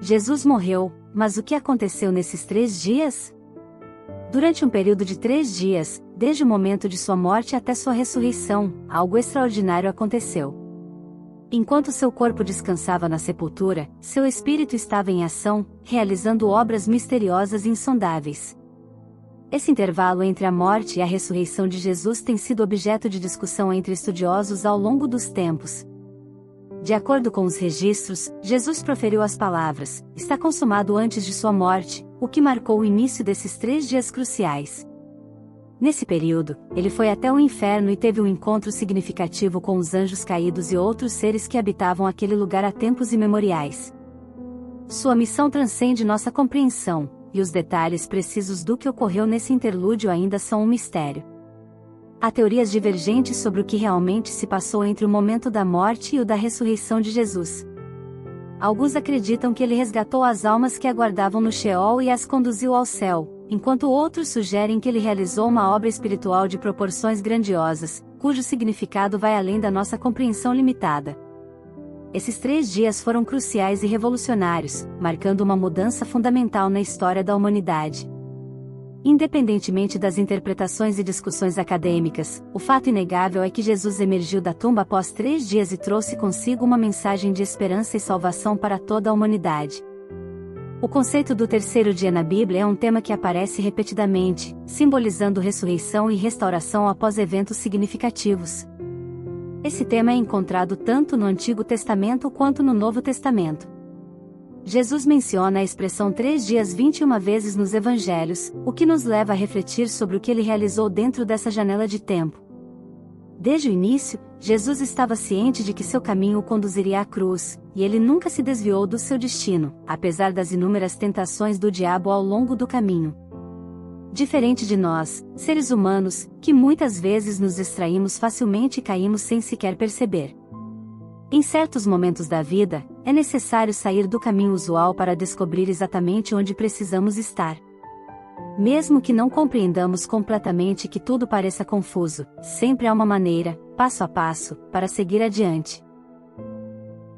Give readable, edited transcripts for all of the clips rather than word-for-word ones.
Jesus morreu, mas o que aconteceu nesses 3 dias? Durante um período de 3 dias, desde o momento de sua morte até sua ressurreição, algo extraordinário aconteceu. Enquanto seu corpo descansava na sepultura, seu espírito estava em ação, realizando obras misteriosas e insondáveis. Esse intervalo entre a morte e a ressurreição de Jesus tem sido objeto de discussão entre estudiosos ao longo dos tempos. De acordo com os registros, Jesus proferiu as palavras, "Está consumado" antes de sua morte, o que marcou o início desses 3 dias cruciais. Nesse período, ele foi até o inferno e teve um encontro significativo com os anjos caídos e outros seres que habitavam aquele lugar há tempos imemoriais. Sua missão transcende nossa compreensão, e os detalhes precisos do que ocorreu nesse interlúdio ainda são um mistério. Há teorias divergentes sobre o que realmente se passou entre o momento da morte e o da ressurreição de Jesus. Alguns acreditam que ele resgatou as almas que aguardavam no Sheol e as conduziu ao céu, enquanto outros sugerem que ele realizou uma obra espiritual de proporções grandiosas, cujo significado vai além da nossa compreensão limitada. Esses 3 dias foram cruciais e revolucionários, marcando uma mudança fundamental na história da humanidade. Independentemente das interpretações e discussões acadêmicas, o fato inegável é que Jesus emergiu da tumba após 3 dias e trouxe consigo uma mensagem de esperança e salvação para toda a humanidade. O conceito do terceiro dia na Bíblia é um tema que aparece repetidamente, simbolizando ressurreição e restauração após eventos significativos. Esse tema é encontrado tanto no Antigo Testamento quanto no Novo Testamento. Jesus menciona a expressão 3 dias 21 vezes nos Evangelhos, o que nos leva a refletir sobre o que ele realizou dentro dessa janela de tempo. Desde o início, Jesus estava ciente de que seu caminho o conduziria à cruz, e ele nunca se desviou do seu destino, apesar das inúmeras tentações do diabo ao longo do caminho. Diferente de nós, seres humanos, que muitas vezes nos distraímos facilmente e caímos sem sequer perceber. Em certos momentos da vida, é necessário sair do caminho usual para descobrir exatamente onde precisamos estar. Mesmo que não compreendamos completamente, que tudo pareça confuso, sempre há uma maneira, passo a passo, para seguir adiante.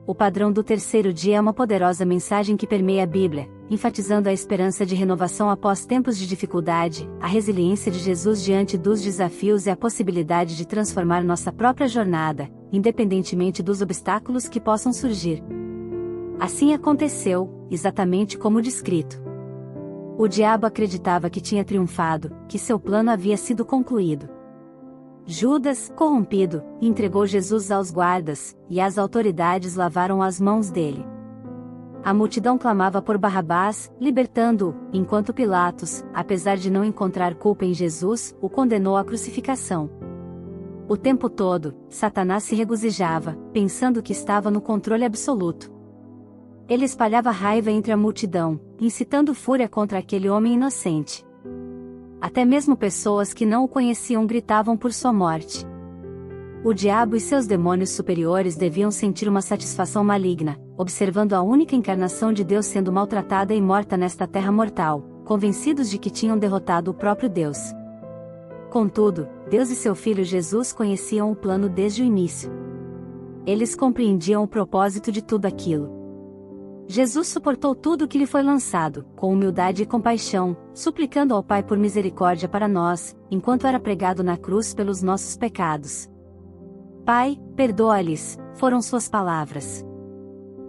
O padrão do terceiro dia é uma poderosa mensagem que permeia a Bíblia, enfatizando a esperança de renovação após tempos de dificuldade, a resiliência de Jesus diante dos desafios e a possibilidade de transformar nossa própria jornada, independentemente dos obstáculos que possam surgir. Assim aconteceu, exatamente como descrito. O diabo acreditava que tinha triunfado, que seu plano havia sido concluído. Judas, corrompido, entregou Jesus aos guardas, e as autoridades lavaram as mãos dele. A multidão clamava por Barrabás, libertando-o, enquanto Pilatos, apesar de não encontrar culpa em Jesus, o condenou à crucificação. O tempo todo, Satanás se regozijava, pensando que estava no controle absoluto. Ele espalhava raiva entre a multidão, incitando fúria contra aquele homem inocente. Até mesmo pessoas que não o conheciam gritavam por sua morte. O diabo e seus demônios superiores deviam sentir uma satisfação maligna, observando a única encarnação de Deus sendo maltratada e morta nesta terra mortal, convencidos de que tinham derrotado o próprio Deus. Contudo, Deus e seu Filho Jesus conheciam o plano desde o início. Eles compreendiam o propósito de tudo aquilo. Jesus suportou tudo o que lhe foi lançado, com humildade e compaixão, suplicando ao Pai por misericórdia para nós, enquanto era pregado na cruz pelos nossos pecados. "Pai, perdoa-lhes", foram suas palavras.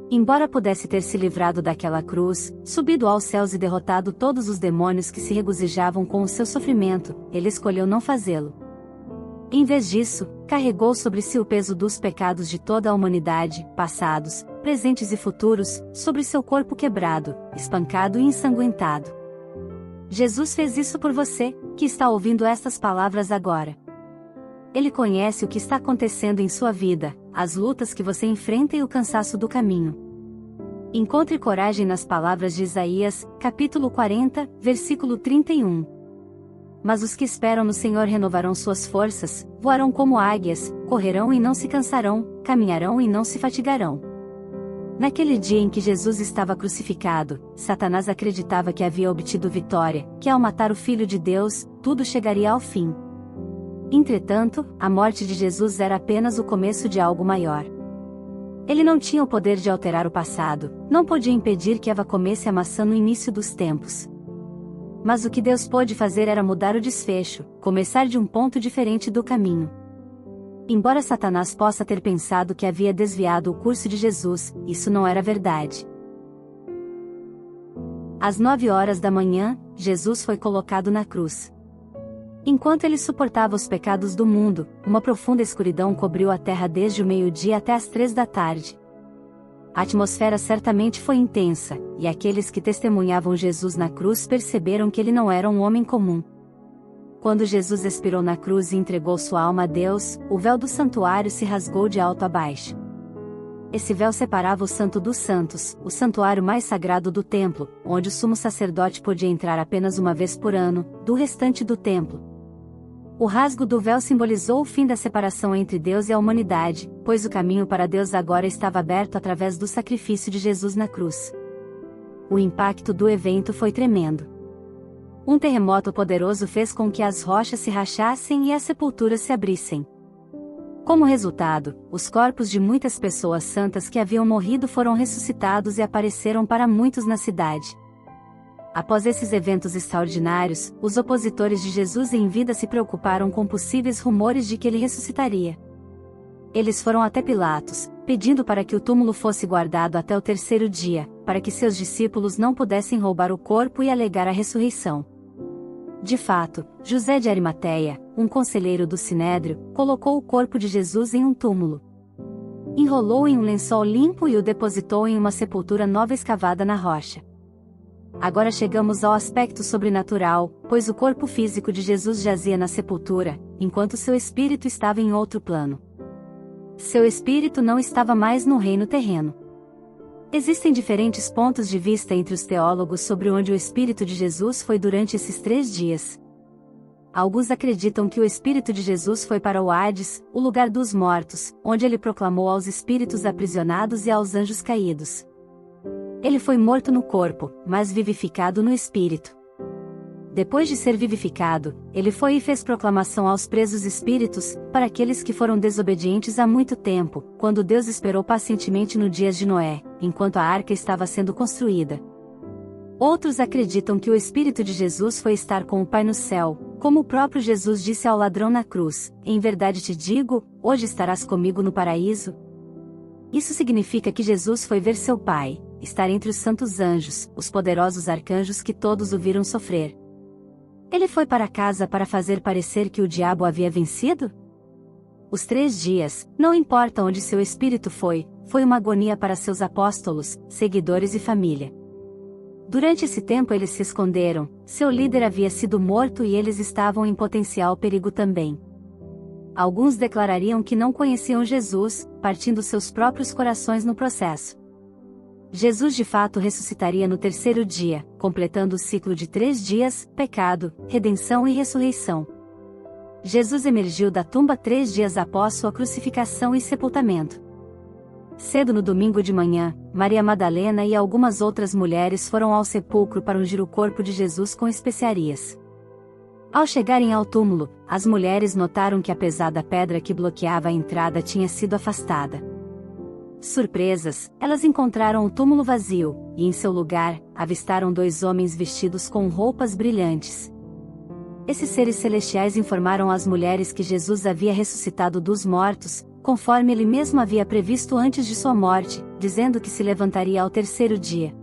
Embora pudesse ter se livrado daquela cruz, subido aos céus e derrotado todos os demônios que se regozijavam com o seu sofrimento, ele escolheu não fazê-lo. Em vez disso, carregou sobre si o peso dos pecados de toda a humanidade, passados, presentes e futuros, sobre seu corpo quebrado, espancado e ensanguentado. Jesus fez isso por você, que está ouvindo estas palavras agora. Ele conhece o que está acontecendo em sua vida, as lutas que você enfrenta e o cansaço do caminho. Encontre coragem nas palavras de Isaías, capítulo 40, versículo 31. Mas os que esperam no Senhor renovarão suas forças, voarão como águias, correrão e não se cansarão, caminharão e não se fatigarão. Naquele dia em que Jesus estava crucificado, Satanás acreditava que havia obtido vitória, que ao matar o Filho de Deus, tudo chegaria ao fim. Entretanto, a morte de Jesus era apenas o começo de algo maior. Ele não tinha o poder de alterar o passado, não podia impedir que Eva comesse a maçã no início dos tempos. Mas o que Deus pôde fazer era mudar o desfecho, começar de um ponto diferente do caminho. Embora Satanás possa ter pensado que havia desviado o curso de Jesus, isso não era verdade. Às 9 horas da manhã, Jesus foi colocado na cruz. Enquanto ele suportava os pecados do mundo, uma profunda escuridão cobriu a terra desde o meio-dia até as 3 da tarde. A atmosfera certamente foi intensa, e aqueles que testemunhavam Jesus na cruz perceberam que ele não era um homem comum. Quando Jesus expirou na cruz e entregou sua alma a Deus, o véu do santuário se rasgou de alto a baixo. Esse véu separava o Santo dos Santos, o santuário mais sagrado do templo, onde o sumo sacerdote podia entrar apenas uma vez por ano, do restante do templo. O rasgo do véu simbolizou o fim da separação entre Deus e a humanidade, pois o caminho para Deus agora estava aberto através do sacrifício de Jesus na cruz. O impacto do evento foi tremendo. Um terremoto poderoso fez com que as rochas se rachassem e as sepulturas se abrissem. Como resultado, os corpos de muitas pessoas santas que haviam morrido foram ressuscitados e apareceram para muitos na cidade. Após esses eventos extraordinários, os opositores de Jesus em vida se preocuparam com possíveis rumores de que ele ressuscitaria. Eles foram até Pilatos, pedindo para que o túmulo fosse guardado até o 3º dia, para que seus discípulos não pudessem roubar o corpo e alegar a ressurreição. De fato, José de Arimateia, um conselheiro do Sinédrio, colocou o corpo de Jesus em um túmulo. Enrolou em um lençol limpo e o depositou em uma sepultura nova escavada na rocha. Agora chegamos ao aspecto sobrenatural, pois o corpo físico de Jesus jazia na sepultura, enquanto seu espírito estava em outro plano. Seu espírito não estava mais no reino terreno. Existem diferentes pontos de vista entre os teólogos sobre onde o espírito de Jesus foi durante esses 3 dias. Alguns acreditam que o espírito de Jesus foi para o Hades, o lugar dos mortos, onde ele proclamou aos espíritos aprisionados e aos anjos caídos. Ele foi morto no corpo, mas vivificado no espírito. Depois de ser vivificado, ele foi e fez proclamação aos presos espíritos, para aqueles que foram desobedientes há muito tempo, quando Deus esperou pacientemente no dias de Noé, enquanto a arca estava sendo construída. Outros acreditam que o espírito de Jesus foi estar com o Pai no céu, como o próprio Jesus disse ao ladrão na cruz: "Em verdade te digo, hoje estarás comigo no paraíso." Isso significa que Jesus foi ver seu Pai, estar entre os santos anjos, os poderosos arcanjos que todos o viram sofrer. Ele foi para casa para fazer parecer que o diabo havia vencido? Os 3 dias, não importa onde seu espírito foi uma agonia para seus apóstolos, seguidores e família. Durante esse tempo eles se esconderam, seu líder havia sido morto e eles estavam em potencial perigo também. Alguns declarariam que não conheciam Jesus, partindo seus próprios corações no processo. Jesus de fato ressuscitaria no 3º dia, completando o ciclo de 3 dias, pecado, redenção e ressurreição. Jesus emergiu da tumba 3 dias após sua crucificação e sepultamento. Cedo no domingo de manhã, Maria Madalena e algumas outras mulheres foram ao sepulcro para ungir o corpo de Jesus com especiarias. Ao chegarem ao túmulo, as mulheres notaram que a pesada pedra que bloqueava a entrada tinha sido afastada. Surpresas, elas encontraram o túmulo vazio, e em seu lugar, avistaram 2 homens vestidos com roupas brilhantes. Esses seres celestiais informaram às mulheres que Jesus havia ressuscitado dos mortos, conforme ele mesmo havia previsto antes de sua morte, dizendo que se levantaria ao 3º dia.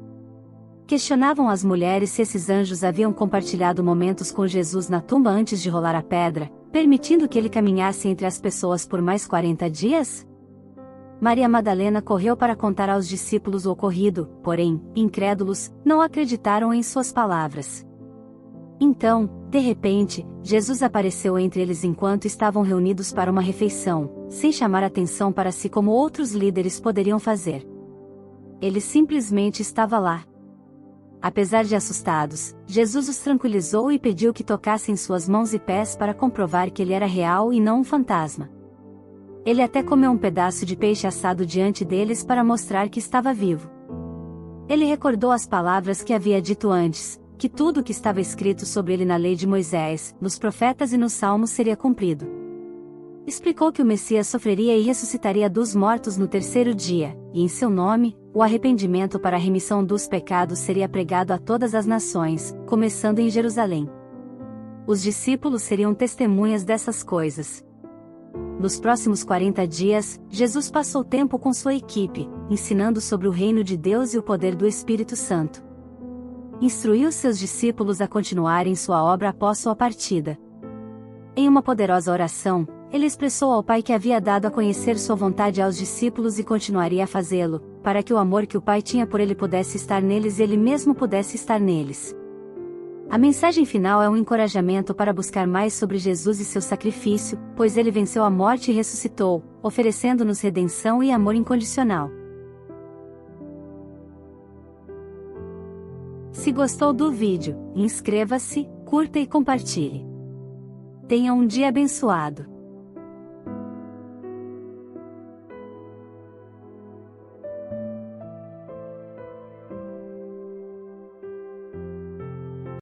Questionavam as mulheres se esses anjos haviam compartilhado momentos com Jesus na tumba antes de rolar a pedra, permitindo que ele caminhasse entre as pessoas por mais 40 dias? Maria Madalena correu para contar aos discípulos o ocorrido, porém, incrédulos, não acreditaram em suas palavras. Então, de repente, Jesus apareceu entre eles enquanto estavam reunidos para uma refeição, sem chamar atenção para si como outros líderes poderiam fazer. Ele simplesmente estava lá. Apesar de assustados, Jesus os tranquilizou e pediu que tocassem suas mãos e pés para comprovar que ele era real e não um fantasma. Ele até comeu um pedaço de peixe assado diante deles para mostrar que estava vivo. Ele recordou as palavras que havia dito antes, que tudo o que estava escrito sobre ele na lei de Moisés, nos profetas e nos salmos seria cumprido. Explicou que o Messias sofreria e ressuscitaria dos mortos no terceiro dia, e em seu nome, o arrependimento para a remissão dos pecados seria pregado a todas as nações, começando em Jerusalém. Os discípulos seriam testemunhas dessas coisas. Nos próximos 40 dias, Jesus passou tempo com sua equipe, ensinando sobre o reino de Deus e o poder do Espírito Santo. Instruiu seus discípulos a continuarem sua obra após sua partida. Em uma poderosa oração, ele expressou ao Pai que havia dado a conhecer sua vontade aos discípulos e continuaria a fazê-lo, para que o amor que o Pai tinha por ele pudesse estar neles e ele mesmo pudesse estar neles. A mensagem final é um encorajamento para buscar mais sobre Jesus e seu sacrifício, pois ele venceu a morte e ressuscitou, oferecendo-nos redenção e amor incondicional. Se gostou do vídeo, inscreva-se, curta e compartilhe. Tenha um dia abençoado.